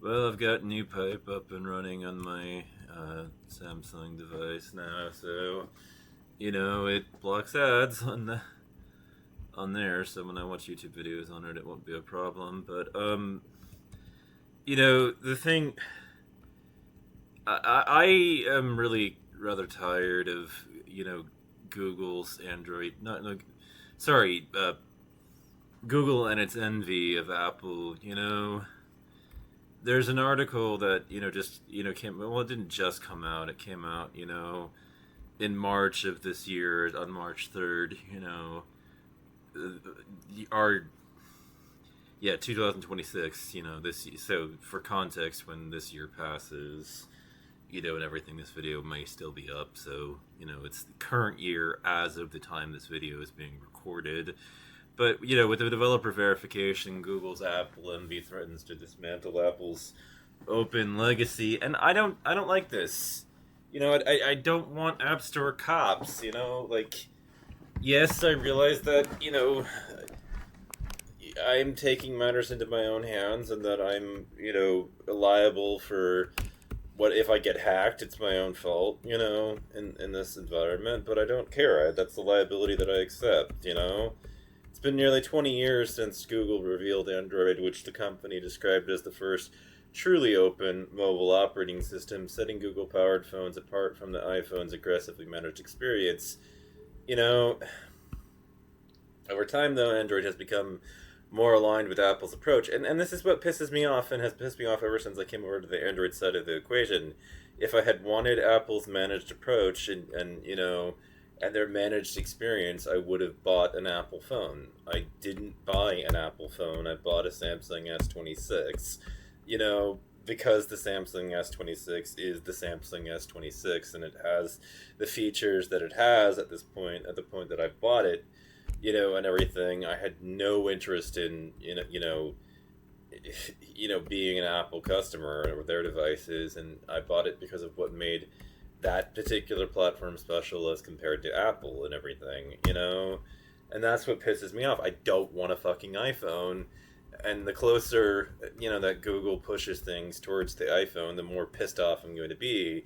Well, I've got new pipe up and running on my Samsung device now, so it blocks ads on there. So when I watch YouTube videos on it, it won't be a problem. But the thing, I am really rather tired of Google's Android. Not no, sorry, Google and its envy of Apple. There's an article that just came. Well, it didn't just come out. It came out in March of this year, on March 3rd. Our 2026. This. So for context, when this year passes, and everything, this video may still be up. So it's the current year as of the time this video is being recorded. But with the developer verification, Google's Apple Envy threatens to dismantle Apple's open legacy, and I don't like this. I don't want App Store cops. Like, yes, I realize that I'm taking matters into my own hands, and that I'm liable for what if I get hacked. It's my own fault. In this environment, but I don't care. That's the liability that I accept. It's been nearly 20 years since Google revealed Android, which the company described as the first truly open mobile operating system, setting Google powered phones apart from the iPhone's aggressively managed experience. You know, Over time, though, Android has become more aligned with Apple's approach. And this is what pisses me off, and has pissed me off ever since I came over to the Android side of the equation. If I had wanted Apple's managed approach and their managed experience, I would have bought an Apple phone. I didn't buy an Apple phone. I bought a Samsung S26. Because the Samsung S26 is the Samsung S26, and it has the features that it has at the point that I bought it, and everything. I had no interest in, being an Apple customer or their devices, and I bought it because of what made that particular platform special as compared to Apple and everything. And that's what pisses me off. I don't want a fucking iPhone. And the closer, that Google pushes things towards the iPhone, the more pissed off I'm going to be.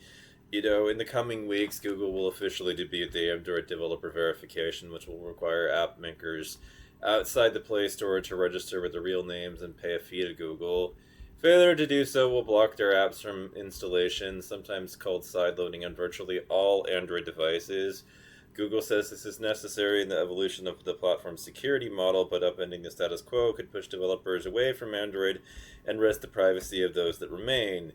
In the coming weeks, Google will officially debut the Android developer verification, which will require app makers outside the Play Store to register with their real names and pay a fee to Google. Failure to do so will block their apps from installation, sometimes called sideloading, on virtually all Android devices. Google says this is necessary in the evolution of the platform's security model, but upending the status quo could push developers away from Android and risk the privacy of those that remain.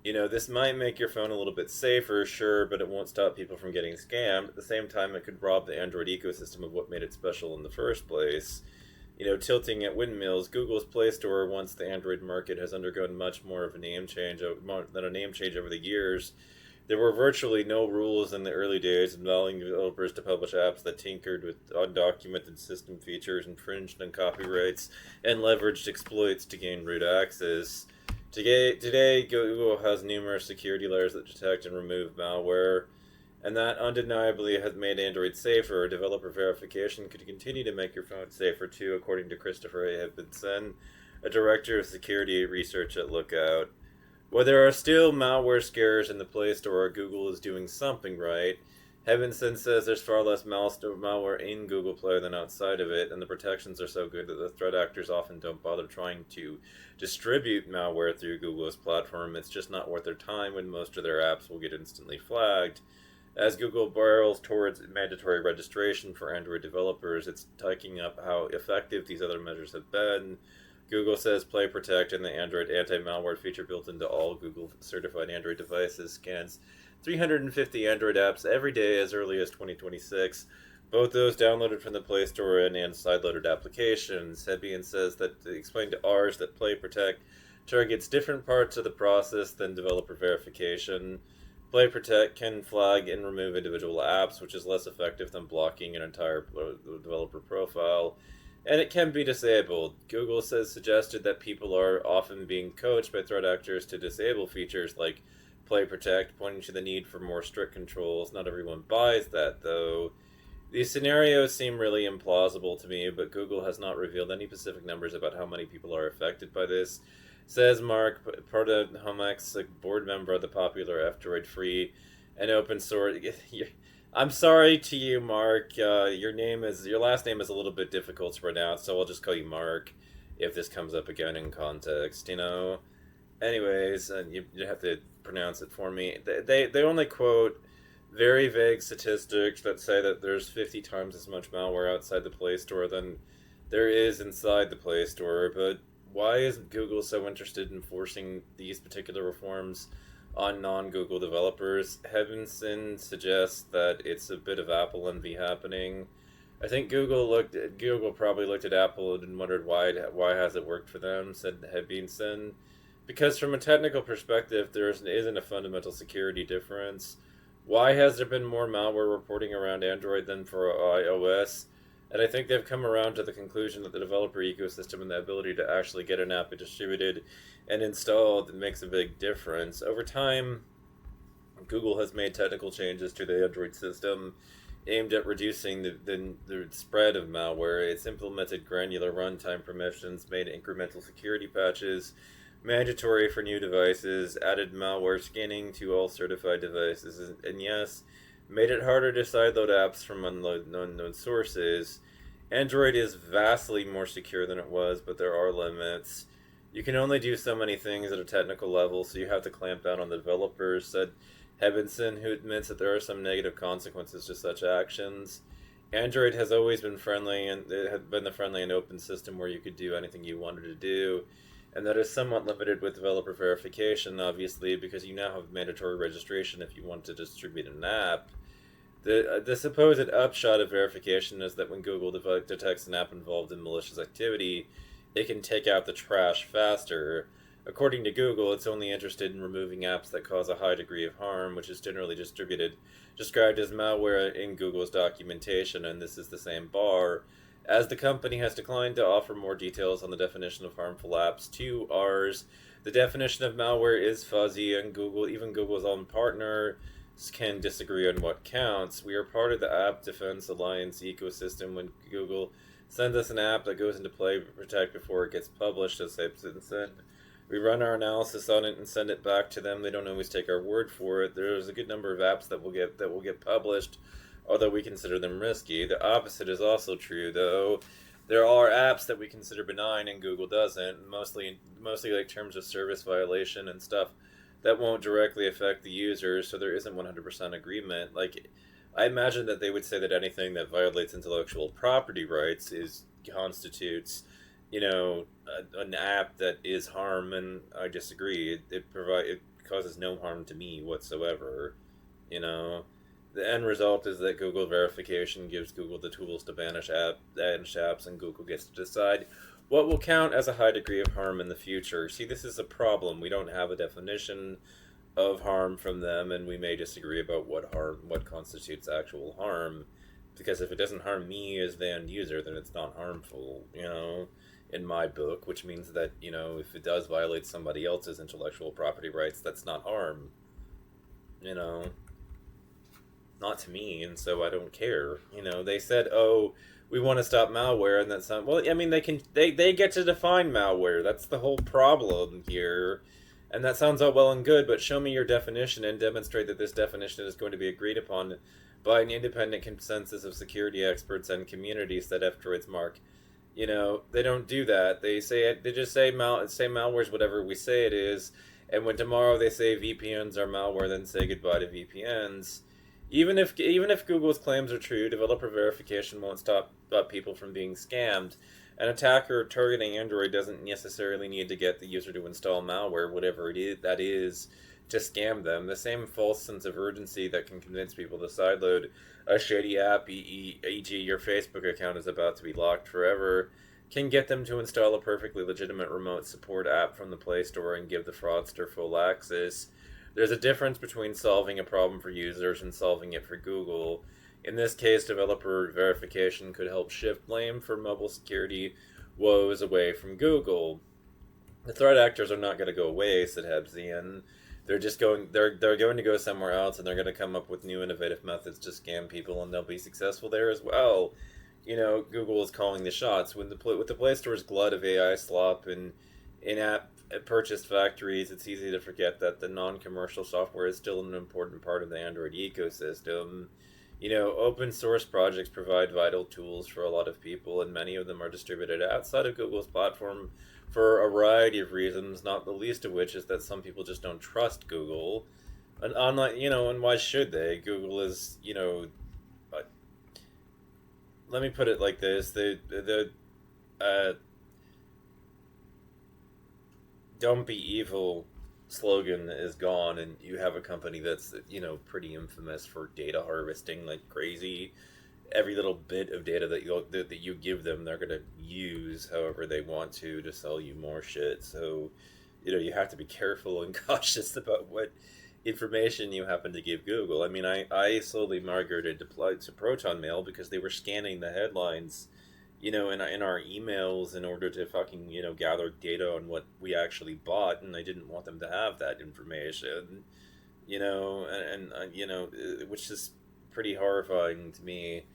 This might make your phone a little bit safer, sure, but it won't stop people from getting scammed. At the same time, it could rob the Android ecosystem of what made it special in the first place. Tilting at windmills, Google's Play Store, once the Android market, has undergone much more of a name change over the years. There were virtually no rules in the early days, allowing developers to publish apps that tinkered with undocumented system features, infringed on copyrights, and leveraged exploits to gain root access. Today, Google has numerous security layers that detect and remove malware, and that undeniably has made Android safer. Developer verification could continue to make your phone safer too, according to Christopher A. Hibbenson, a director of security research at Lookout. While there are still malware scares in the Play Store, Google is doing something right. Hibbenson says there's far less malware in Google Play than outside of it, and the protections are so good that the threat actors often don't bother trying to distribute malware through Google's platform. It's just not worth their time when most of their apps will get instantly flagged. As Google barrels towards mandatory registration for Android developers, it's taking up how effective these other measures have been. Google says Play Protect and the Android anti-malware feature built into all Google-certified Android devices scans 350 Android apps every day as early as 2026, both those downloaded from the Play Store and sideloaded applications. Hebian says that they explained to ours that Play Protect targets different parts of the process than developer verification. Play Protect can flag and remove individual apps, which is less effective than blocking an entire developer profile, and it can be disabled. Google suggested that people are often being coached by threat actors to disable features like Play Protect, pointing to the need for more strict controls. Not everyone buys that, though. These scenarios seem really implausible to me, but Google has not revealed any specific numbers about how many people are affected by this. Says Mark, part of Homex, a board member of the popular F-Droid Free and open source. I'm sorry to you, Mark. Your last name is a little bit difficult to pronounce, so I'll just call you Mark if this comes up again in context. Anyways, you have to pronounce it for me. They only quote very vague statistics that say that there's 50 times as much malware outside the Play Store than there is inside the Play Store. But why is Google so interested in forcing these particular reforms on non-Google developers? Heavenson suggests that it's a bit of Apple envy happening. I think Google probably looked at Apple and wondered why has it worked for them, said Heavenson. Because from a technical perspective, there isn't a fundamental security difference. Why has there been more malware reporting around Android than for iOS? And I think they've come around to the conclusion that the developer ecosystem and the ability to actually get an app distributed and installed makes a big difference. Over time, Google has made technical changes to the Android system aimed at reducing the spread of malware. It's implemented granular runtime permissions, made incremental security patches mandatory for new devices, added malware scanning to all certified devices, and yes, made it harder to sideload apps from unknown sources. Android is vastly more secure than it was, but there are limits. You can only do so many things at a technical level, so you have to clamp down on the developers, said Hebenson, who admits that there are some negative consequences to such actions. Android has always been friendly, and it had been the friendly and open system where you could do anything you wanted to do, and that is somewhat limited with developer verification, obviously, because you now have mandatory registration if you want to distribute an app. The supposed upshot of verification is that when Google detects an app involved in malicious activity, it can take out the trash faster. According to Google, it's only interested in removing apps that cause a high degree of harm, which is generally described as malware in Google's documentation, and this is the same bar. As the company has declined to offer more details on the definition of harmful apps to ours, the definition of malware is fuzzy, and even Google's own partner, can disagree on what counts. We are part of the App Defense Alliance ecosystem. When Google sends us an app that goes into Play Protect before it gets published, as Simpson said, we run our analysis on it and send it back to them. They don't always take our word for it. There's a good number of apps that will get published, although we consider them risky. The opposite is also true, though. There are apps that we consider benign and Google doesn't, mostly like terms of service violation and stuff that won't directly affect the users, so there isn't 100% agreement. Like, I imagine that they would say that anything that violates intellectual property rights constitutes, an app that is harm, and I disagree. It causes no harm to me whatsoever. The end result is that Google verification gives Google the tools to banish apps, and Google gets to decide what will count as a high degree of harm in the future. See, this is a problem. We don't have a definition of harm from them, and we may disagree about what constitutes actual harm. Because if it doesn't harm me as the end user, then it's not harmful, in my book, which means that, if it does violate somebody else's intellectual property rights, that's not harm. Not to me, and so I don't care. They said, oh, we want to stop malware, and that's not, well, I mean, they get to define malware. That's the whole problem here. And that sounds all well and good, but show me your definition and demonstrate that this definition is going to be agreed upon by an independent consensus of security experts and communities, said F-Droids Mark. They don't do that. They just say malware is whatever we say it is, and when tomorrow they say VPNs are malware, then say goodbye to VPNs. Even if Google's claims are true, developer verification won't stop people from being scammed. An attacker targeting Android doesn't necessarily need to get the user to install malware, whatever that is, to scam them. The same false sense of urgency that can convince people to sideload a shady app, e.g. your Facebook account is about to be locked forever, can get them to install a perfectly legitimate remote support app from the Play Store and give the fraudster full access. There's a difference between solving a problem for users and solving it for Google. In this case, developer verification could help shift blame for mobile security woes away from Google. The threat actors are not going to go away, said Hebzian. They're going to go somewhere else, and they're going to come up with new innovative methods to scam people, and they'll be successful there as well. Google is calling the shots. With the Play Store's glut of AI slop and in-app purchased factories, it's easy to forget that the non-commercial software is still an important part of the Android ecosystem. Open source projects provide vital tools for a lot of people, and many of them are distributed outside of Google's platform for a variety of reasons, not the least of which is that some people just don't trust Google. And online, and why should they? Google is, uh, let me put it like this: the "Don't be evil" slogan is gone, and you have a company that's pretty infamous for data harvesting like crazy. Every little bit of data that you give them, they're gonna use however they want to sell you more shit. So, you have to be careful and cautious about what information you happen to give Google. I mean, I slowly migrated to Proton Mail because they were scanning the headlines, in our emails in order to fucking, gather data on what we actually bought, and I didn't want them to have that information, which is pretty horrifying to me,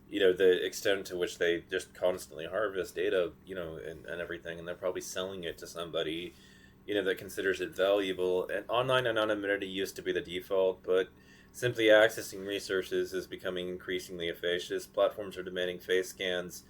the extent to which they just constantly harvest data, and everything, and they're probably selling it to somebody, that considers it valuable. And online anonymity used to be the default, but simply accessing resources is becoming increasingly efficacious. Platforms are demanding face scans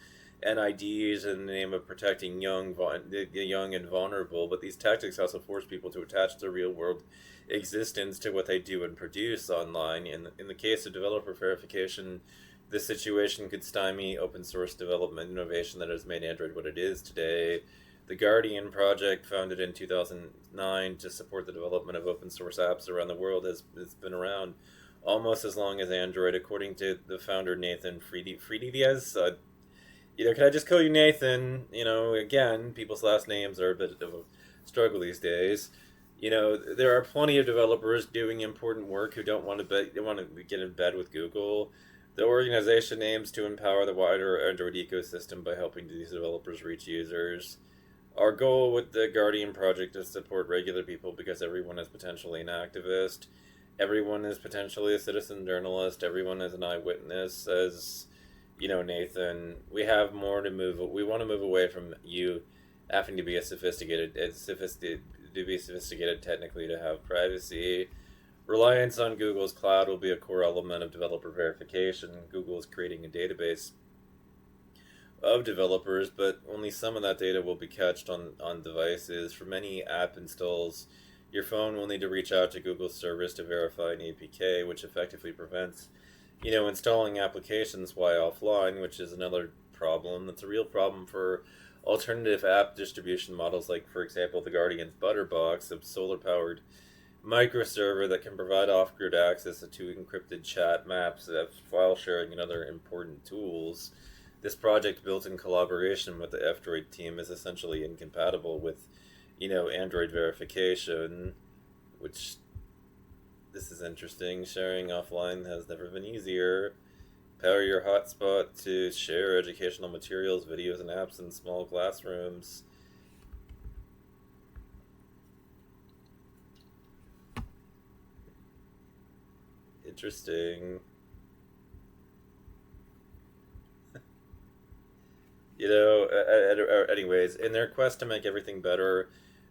and IDs in the name of protecting the young and vulnerable, but these tactics also force people to attach their real-world existence to what they do and produce online. In the case of developer verification, this situation could stymie open source development innovation that has made Android what it is today. The Guardian project, founded in 2009 to support the development of open source apps around the world, has been around almost as long as Android, according to the founder Nathan Friedidias. Can I just call you Nathan? Again, people's last names are a bit of a struggle these days. There are plenty of developers doing important work who don't want to get in bed with Google. The organization aims to empower the wider Android ecosystem by helping these developers reach users. Our goal with the Guardian project is to support regular people because everyone is potentially an activist. Everyone is potentially a citizen journalist. Everyone is an eyewitness, says, Nathan. We have more to move. We want to move away from you having to be sophisticated technically to have privacy. Reliance on Google's cloud will be a core element of developer verification. Google is creating a database of developers, but only some of that data will be cached on devices. For many app installs, your phone will need to reach out to Google's service to verify an APK, which effectively prevents, installing applications while offline, which is another problem. That's a real problem for alternative app distribution models, like, for example, the Guardian's Butterbox, a solar-powered microserver that can provide off-grid access to encrypted chat, maps, file sharing, and other important tools. This project, built in collaboration with the F-Droid team, is essentially incompatible with, Android verification, which, this is interesting. Sharing offline has never been easier. Power your hotspot to share educational materials, videos, and apps in small classrooms. Interesting. Anyways, in their quest to make everything better,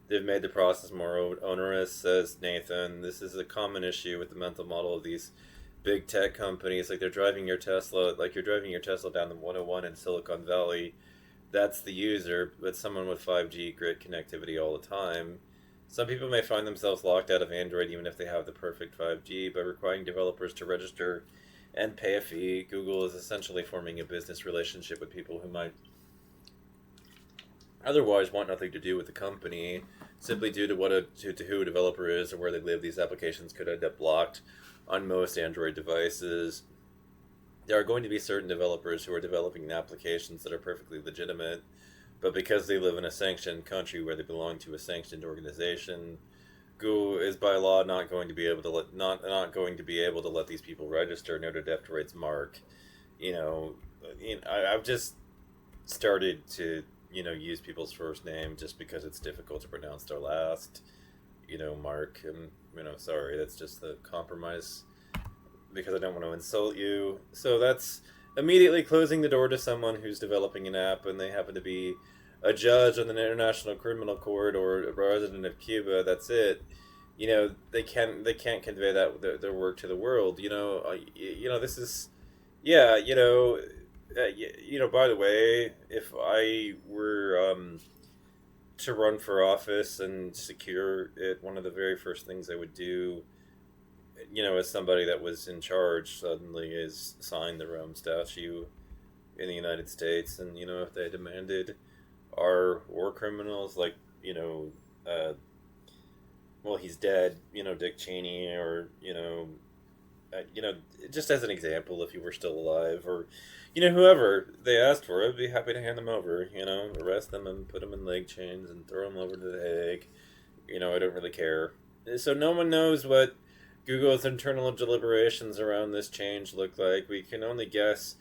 they've made the process more onerous, says Nathan. This is a common issue with the mental model of these big tech companies. Like, you're driving your Tesla down the 101 in Silicon Valley. That's the user, but someone with 5G grid connectivity all the time. Some people may find themselves locked out of Android even if they have the perfect 5G. By requiring developers to register and pay a fee, Google is essentially forming a business relationship with people who might otherwise want nothing to do with the company. Simply due to who a developer is or where they live, these applications could end up blocked on most Android devices. There are going to be certain developers who are developing applications that are perfectly legitimate, but because they live in a sanctioned country where they belong to a sanctioned organization, Google is by law not going to be able to let these people register, noted F-Droid's Mark. I've just started to use people's first name just because it's difficult to pronounce their last. Mark, and sorry, that's just the compromise because I don't want to insult you. So that's immediately closing the door to someone who's developing an app and they happen to be a judge on the International Criminal Court or a resident of Cuba. That's it. They can't convey that their work to the world. This is, yeah. By the way, if I were to run for office and secure it, one of the very first things I would do, as somebody that was in charge suddenly, is sign the Rome Statute in the United States. And, if they demanded our war criminals, like, well, he's dead, Dick Cheney, or, just as an example, if he were still alive, or, whoever they asked for, I'd be happy to hand them over, arrest them and put them in leg chains and throw them over to the Hague. I don't really care. So no one knows what Google's internal deliberations around this change look like. We can only guess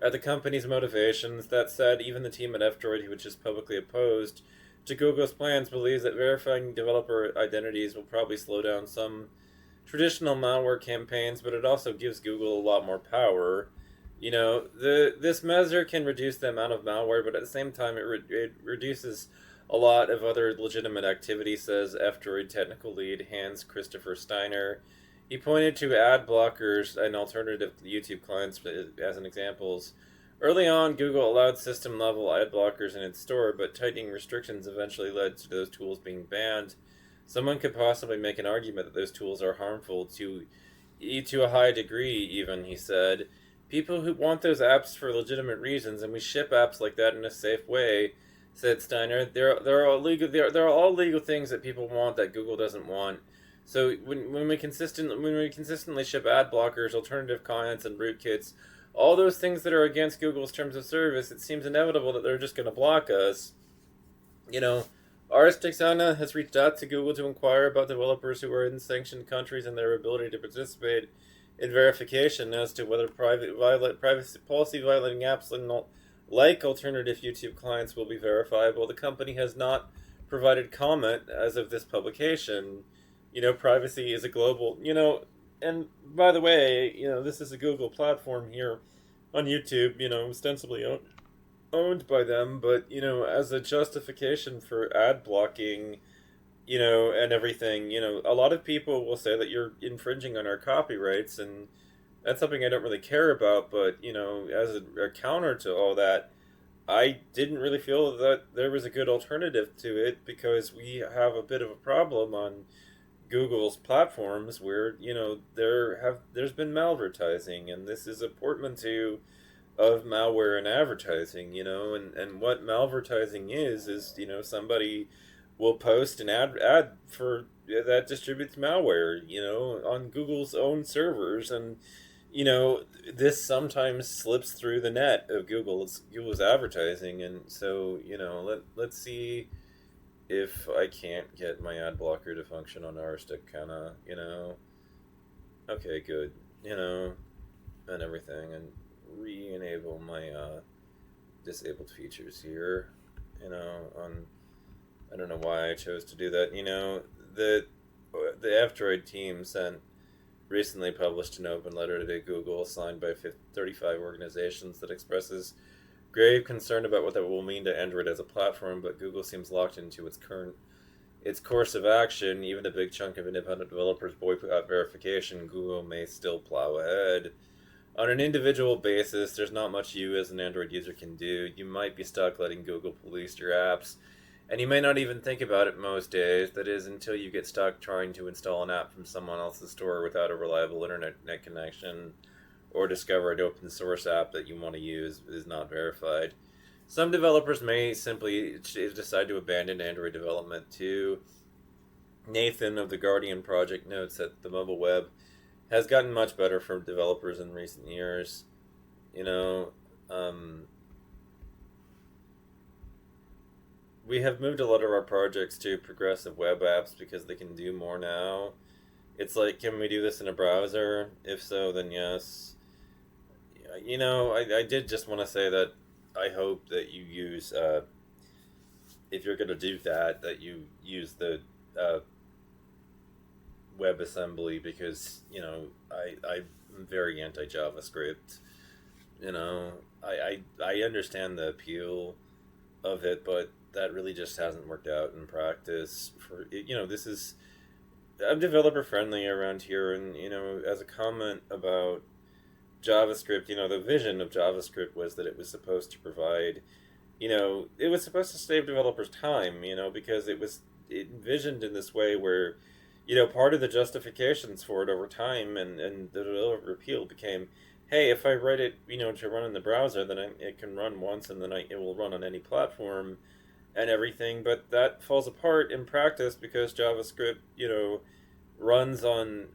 at the company's motivations. That said, even the team at F-Droid, which is publicly opposed to Google's plans, believes that verifying developer identities will probably slow down some traditional malware campaigns, but it also gives Google a lot more power. This measure can reduce the amount of malware, but at the same time, it reduces a lot of other legitimate activity, says F-Droid technical lead Hans Christopher Steiner. He pointed to ad blockers and alternative YouTube clients as an examples. Early on, Google allowed system-level ad blockers in its store, but tightening restrictions eventually led to those tools being banned. Someone could possibly make an argument that those tools are harmful to a high degree, even, he said. People who want those apps for legitimate reasons, and we ship apps like that in a safe way, said Steiner. There are all legal things that people want that Google doesn't want. So when we consistently ship ad blockers, alternative clients, and rootkits, all those things that are against Google's terms of service, it seems inevitable that they're just going to block us. Ars Texana has reached out to Google to inquire about developers who are in sanctioned countries and their ability to participate in verification as to whether privacy policy violating apps like alternative YouTube clients will be verifiable. The company has not provided comment as of this publication. Privacy is a global, and by the way, this is a Google platform here on YouTube, ostensibly owned by them, but, as a justification for ad blocking, and everything, a lot of people will say that you're infringing on our copyrights, and that's something I don't really care about, but, as a counter to all that, I didn't really feel that there was a good alternative to it, because we have a bit of a problem on Google's platforms where, there's been malvertising, and this is a portmanteau of malware and advertising, and what malvertising is, somebody will post an ad for that distributes malware, on Google's own servers, and, this sometimes slips through the net of Google's advertising, and so, let's see if I can't get my ad blocker to function on Ars Texana, okay, good, and everything, and re-enable my disabled features here, on, I don't know why I chose to do that. The F-Droid team recently published an open letter to Google signed by 35 organizations that expresses grave concern about what that will mean to Android as a platform, but Google seems locked into its course of action. Even a big chunk of independent developers boycott verification. Google may still plow ahead. On an individual basis, there's not much you as an Android user can do. You might be stuck letting Google police your apps, and you may not even think about it most days. That is, until you get stuck trying to install an app from someone else's store without a reliable internet connection, or discover an open source app that you want to use is not verified. Some developers may simply decide to abandon Android development too. Nathan of the Guardian Project notes that the mobile web has gotten much better for developers in recent years. We have moved a lot of our projects to progressive web apps because they can do more now. It's like, can we do this in a browser? If so, then yes. I did just want to say that I hope that you use, if you're going to do that you use the WebAssembly, because, I'm very anti-JavaScript. I understand the appeal of it, but that really just hasn't worked out in practice. For this is I'm developer friendly around here, and as a comment about JavaScript, the vision of JavaScript was that it was supposed to provide, it was supposed to save developers time, because it was envisioned in this way where, part of the justifications for it over time and the developer appeal became, hey, if I write it, to run in the browser, then it can run once and then it will run on any platform and everything. But that falls apart in practice because JavaScript, runs on,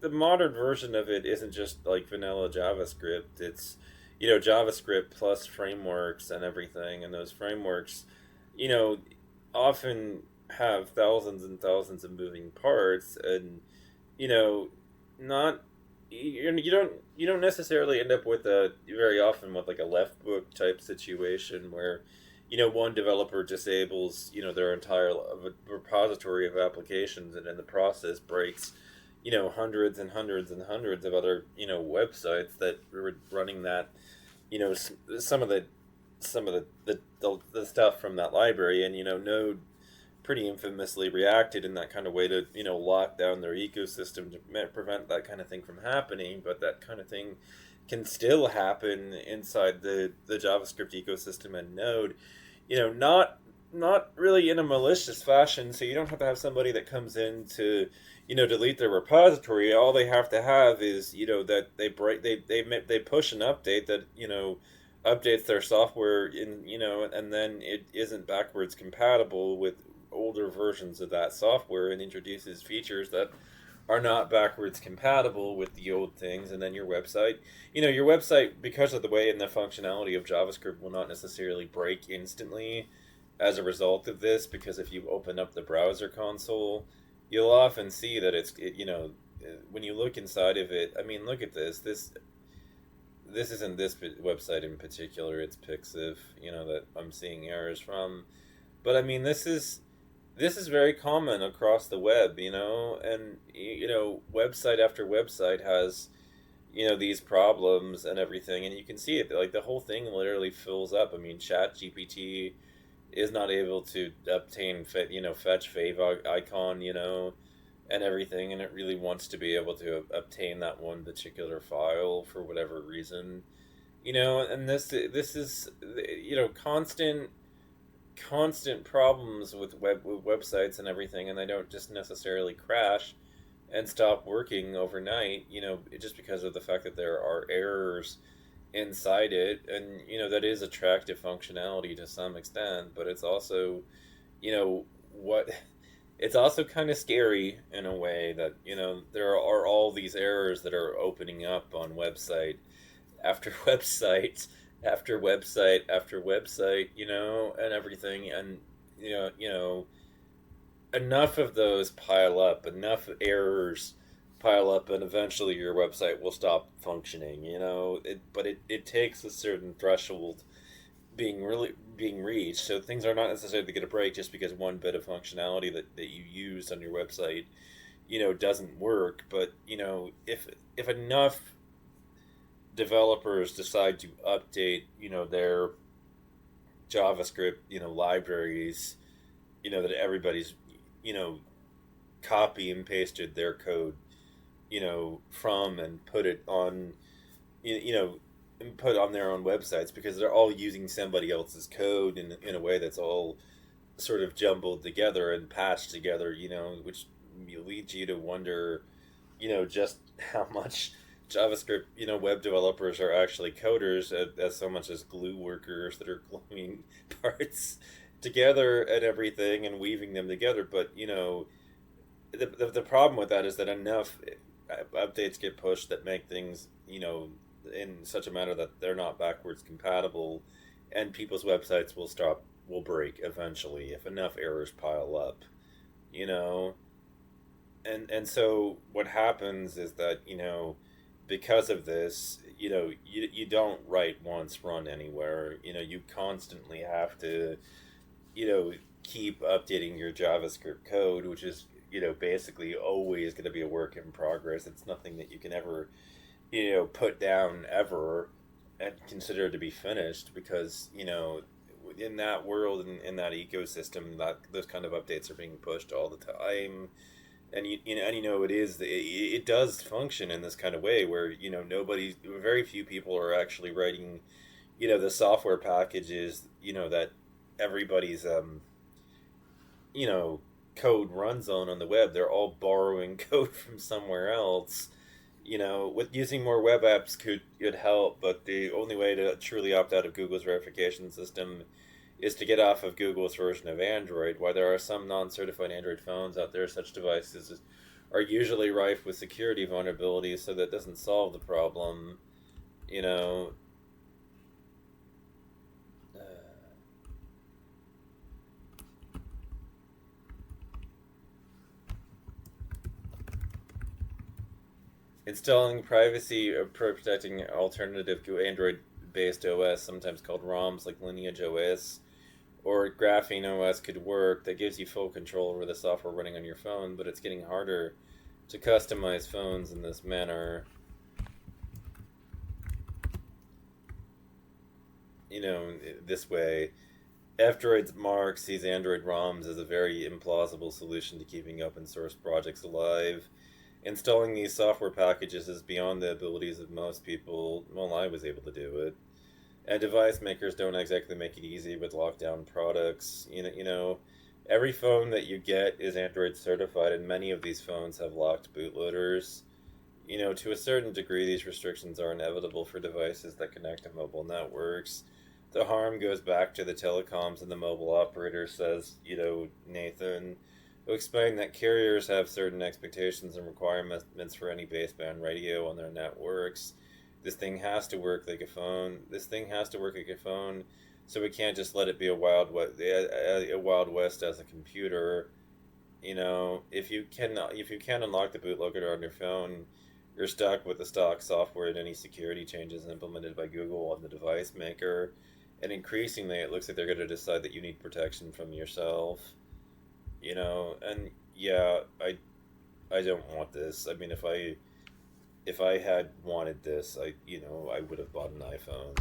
the modern version of it isn't just like vanilla JavaScript. It's JavaScript plus frameworks and everything, and those frameworks, you know, often have thousands and thousands of moving parts, and you know, not you don't necessarily end up with a very often with like a left book type situation where one developer disables their entire repository of applications, and in the process breaks hundreds and hundreds and hundreds of other websites that were running that some of the stuff from that library. And Node pretty infamously reacted in that kind of way to lock down their ecosystem to prevent that kind of thing from happening. But that kind of thing can still happen inside the JavaScript ecosystem and Node, not really in a malicious fashion. So you don't have to have somebody that comes in to delete their repository. All they have to have is that they push an update that updates their software and then it isn't backwards compatible with older versions of that software and introduces features that are not backwards compatible with the old things. And then your website, because of the way and the functionality of JavaScript, will not necessarily break instantly as a result of this, because if you open up the browser console, you'll often see that when you look inside of it, I mean, look at this isn't this website in particular, it's Pixiv, that I'm seeing errors from. But I mean, this is very common across the web, and website after website has these problems and everything, and you can see it, like the whole thing literally fills up. I mean, ChatGPT is not able to obtain fetch fave icon, and everything, and it really wants to be able to obtain that one particular file for whatever reason, and this is constant problems with websites and everything, and they don't just necessarily crash and stop working overnight, just because of the fact that there are errors inside it. And that is attractive functionality to some extent, but it's also it's also kind of scary in a way that there are all these errors that are opening up on website after website after website after website, and everything. And enough of those pile up, enough errors pile up, and eventually your website will stop functioning. But it takes a certain threshold being reached. So things are not necessarily going to break just because one bit of functionality that you used on your website doesn't work. But if enough developers decide to update their JavaScript libraries, that everybody's copy and pasted their code from and put it on and put on their own websites, because they're all using somebody else's code in a way that's all sort of jumbled together and patched together, which leads you to wonder just how much JavaScript web developers are actually coders, as so much as glue workers that are gluing parts together and everything and weaving them together. But the problem with that is that enough updates get pushed that make things in such a manner that they're not backwards compatible, and people's websites will break eventually if enough errors pile up, and so what happens is that because of this, you don't write once, run anywhere. You constantly have to keep updating your JavaScript code, which is basically always going to be a work in progress. It's nothing that you can ever put down ever and consider to be finished, because in that world and in that ecosystem, that those kind of updates are being pushed all the time. And it does function in this kind of way where very few people are actually writing the software packages that everybody's you know code runs on the web. They're all borrowing code from somewhere else. With using more web apps could help, but the only way to truly opt out of Google's verification system is to get off of Google's version of Android. While there are some non-certified Android phones out there, such devices are usually rife with security vulnerabilities, so that doesn't solve the problem. You know, uh, Installing privacy or protecting alternative to Android-based OS, sometimes called ROMs like Lineage OS or Graphene OS, could work. That gives you full control over the software running on your phone, but it's getting harder to customize phones in this manner. This way. F-Droid's Mark sees Android ROMs as a very implausible solution to keeping open source projects alive. Installing these software packages is beyond the abilities of most people. Well, I was able to do it. And device makers don't exactly make it easy with lockdown products. Every phone that you get is Android certified, and many of these phones have locked bootloaders. To a certain degree, these restrictions are inevitable for devices that connect to mobile networks. The harm goes back to the telecoms and the mobile operators, says, Nathan, who explained that carriers have certain expectations and requirements for any baseband radio on their networks. This thing has to work like a phone. So we can't just let it be a wild west as a computer. If you can unlock the bootloader on your phone, you're stuck with the stock software and any security changes implemented by Google on the device maker. And increasingly, it looks like they're going to decide that you need protection from yourself. And yeah, I don't want this. I mean, if I had wanted this, I would have bought an iPhone.